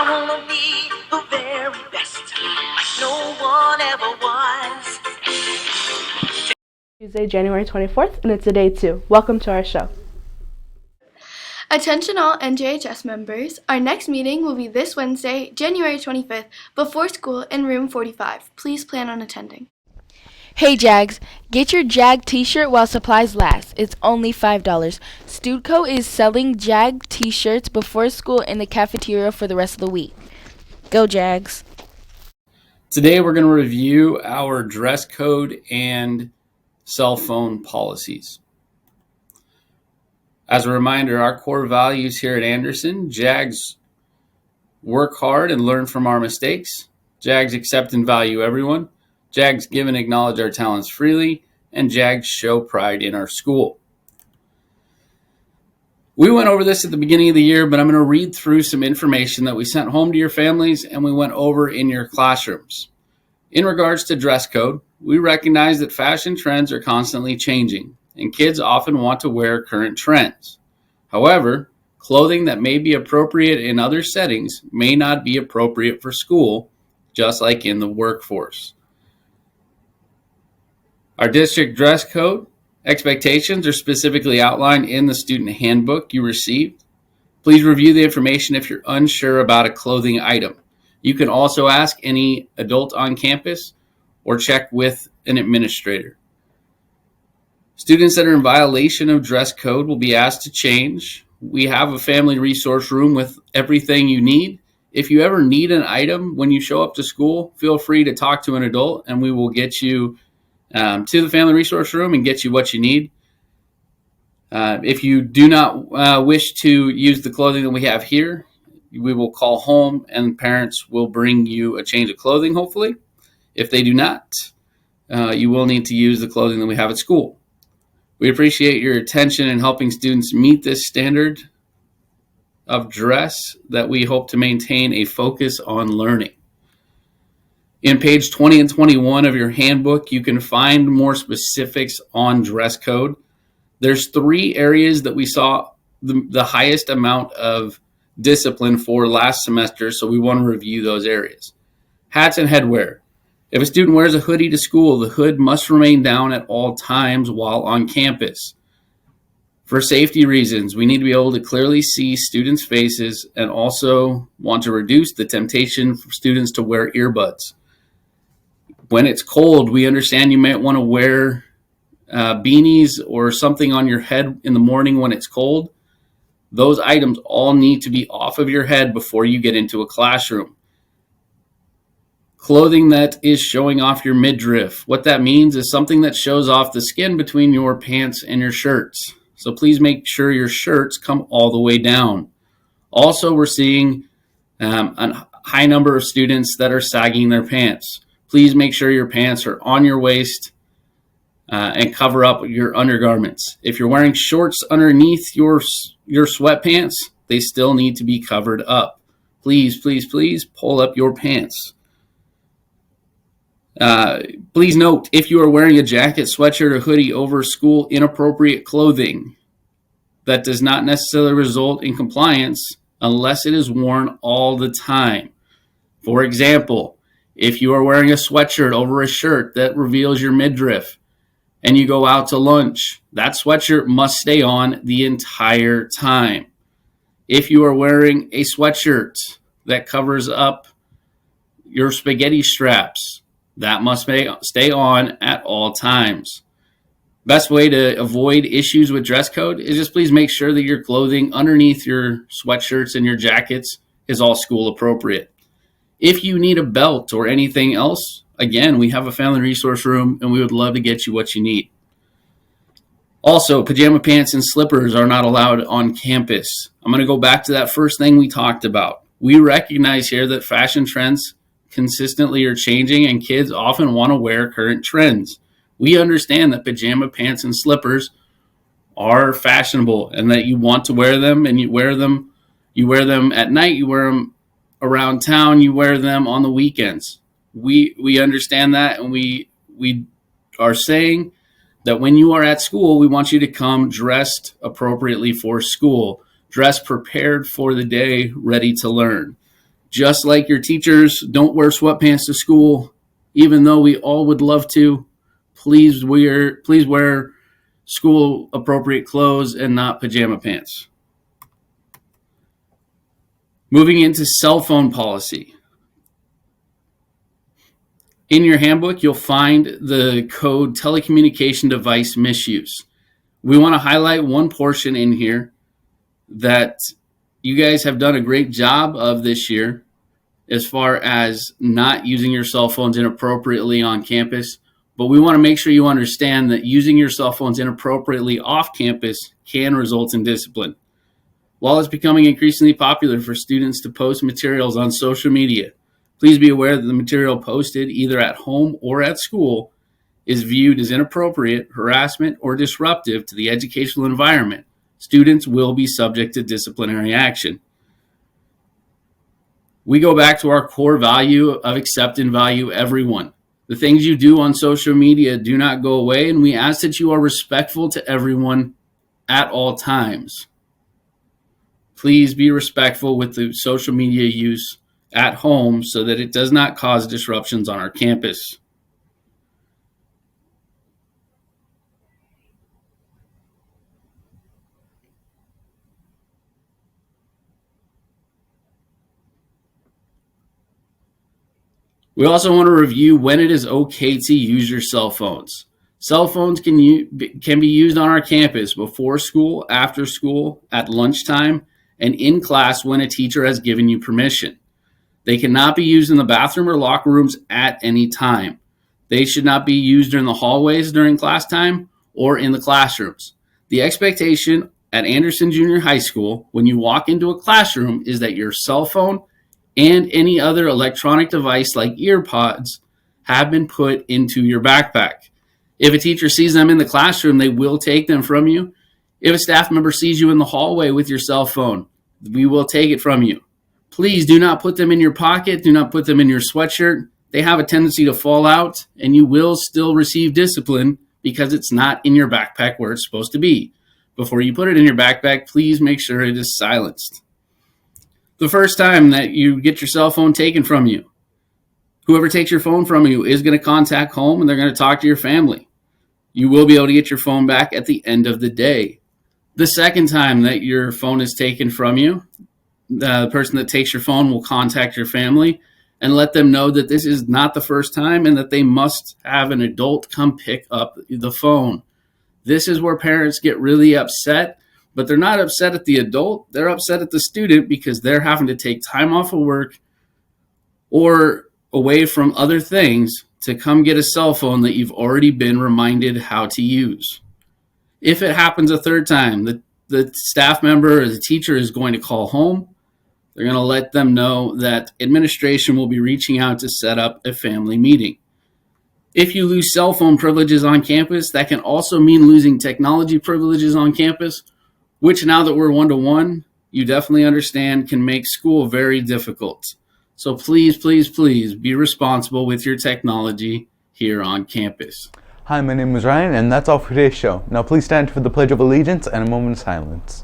wanna be the very best, like no one ever was. Tuesday, January 24th, and it's a day 2. Welcome to our show. Attention all NJHS members, our next meeting will be this Wednesday, January 25th, before school in room 45. Please plan on attending. Hey Jags, get your JAG t-shirt while supplies last. It's only $5. Studco is selling JAG t-shirts before school in the cafeteria for the rest of the week. Go Jags. Today we're going to review our dress code and cell phone policies. As a reminder, our core values here at Anderson: JAGs work hard and learn from our mistakes. JAGs accept and value everyone. JAGs give and acknowledge our talents freely, and JAGs show pride in our school. We went over this at the beginning of the year, but I'm going to read through some information that we sent home to your families and we went over in your classrooms. In regards to dress code, we recognize that fashion trends are constantly changing, and kids often want to wear current trends. However, clothing that may be appropriate in other settings may not be appropriate for school, just like in the workforce. Our district dress code expectations are specifically outlined in the student handbook you received. Please review the information if you're unsure about a clothing item. You can also ask any adult on campus or check with an administrator. Students that are in violation of dress code will be asked to change. We have a family resource room with everything you need. If you ever need an item when you show up to school, feel free to talk to an adult and we will get you to the family resource room and get you what you need. If you do not wish to use the clothing that we have here, we will call home and parents will bring you a change of clothing, hopefully. If they do not, you will need to use the clothing that we have at school. We appreciate your attention in helping students meet this standard of dress that we hope to maintain a focus on learning. In page 20 and 21 of your handbook, you can find more specifics on dress code. There's 3 areas that we saw the highest amount of discipline for last semester, so we want to review those areas. Hats and headwear. If a student wears a hoodie to school, the hood must remain down at all times while on campus. For safety reasons, we need to be able to clearly see students' faces and also want to reduce the temptation for students to wear earbuds. When it's cold, we understand you might want to wear beanies or something on your head in the morning when it's cold. Those items all need to be off of your head before you get into a classroom. Clothing that is showing off your midriff. What that means is something that shows off the skin between your pants and your shirts. So please make sure your shirts come all the way down. Also, we're seeing a high number of students that are sagging their pants. Please make sure your pants are on your waist and cover up your undergarments. If you're wearing shorts underneath your sweatpants, they still need to be covered up. Please, please, please pull up your pants. Please note, if you are wearing a jacket, sweatshirt, or hoodie over school inappropriate clothing, that does not necessarily result in compliance unless it is worn all the time. For example, if you are wearing a sweatshirt over a shirt that reveals your midriff and you go out to lunch, that sweatshirt must stay on the entire time. If you are wearing a sweatshirt that covers up your spaghetti straps, that must stay on at all times. Best way to avoid issues with dress code is just please make sure that your clothing underneath your sweatshirts and your jackets is all school appropriate. If you need a belt or anything else, again, we have a family resource room and we would love to get you what you need. Also, pajama pants and slippers are not allowed on campus. I'm going to go back to that first thing we talked about. We recognize here that fashion trends consistently are changing and kids often want to wear current trends. We understand that pajama pants and slippers are fashionable and that you want to wear them, and you wear them at night, you wear them around town, you wear them on the weekends. We understand that, and we are saying that when you are at school, we want you to come dressed appropriately for school, dressed prepared for the day, ready to learn. Just like your teachers don't wear sweatpants to school, even though we all would love to, please wear school appropriate clothes and not pajama pants. Moving into cell phone policy. In your handbook, you'll find the code telecommunication device misuse. We want to highlight one portion in here that you guys have done a great job of this year as far as not using your cell phones inappropriately on campus. But we want to make sure you understand that using your cell phones inappropriately off campus can result in discipline. While it's becoming increasingly popular for students to post materials on social media, please be aware that the material posted either at home or at school is viewed as inappropriate, harassment, or disruptive to the educational environment. Students will be subject to disciplinary action. We go back to our core value of accept and value everyone. The things you do on social media do not go away, and we ask that you are respectful to everyone at all times. Please be respectful with the social media use at home so that it does not cause disruptions on our campus. We also want to review when it is okay to use your cell phones. Cell phones can be used on our campus before school, after school, at lunchtime, and in class when a teacher has given you permission. They cannot be used in the bathroom or locker rooms at any time. They should not be used during the hallways during class time or in the classrooms. The expectation at Anderson Junior High School when you walk into a classroom is that your cell phone and any other electronic device like earpods have been put into your backpack. If a teacher sees them in the classroom, they will take them from you. If a staff member sees you in the hallway with your cell phone, we will take it from you. Please do not put them in your pocket. Do not put them in your sweatshirt. They have a tendency to fall out, and you will still receive discipline because it's not in your backpack where it's supposed to be. Before you put it in your backpack, please make sure it is silenced. The first time that you get your cell phone taken from you, whoever takes your phone from you is going to contact home and they're going to talk to your family. You will be able to get your phone back at the end of the day. The second time that your phone is taken from you, the person that takes your phone will contact your family and let them know that this is not the first time and that they must have an adult come pick up the phone. This is where parents get really upset, but they're not upset at the adult. They're upset at the student because they're having to take time off of work or away from other things to come get a cell phone that you've already been reminded how to use. If it happens a third time, the staff member or the teacher is going to call home. They're going to let them know that administration will be reaching out to set up a family meeting. If you lose cell phone privileges on campus, that can also mean losing technology privileges on campus, which now that we're one-to-one, you definitely understand can make school very difficult. So please, please, please be responsible with your technology here on campus. Hi, my name is Ryan, and that's all for today's show. Now please stand for the Pledge of Allegiance and a moment of silence.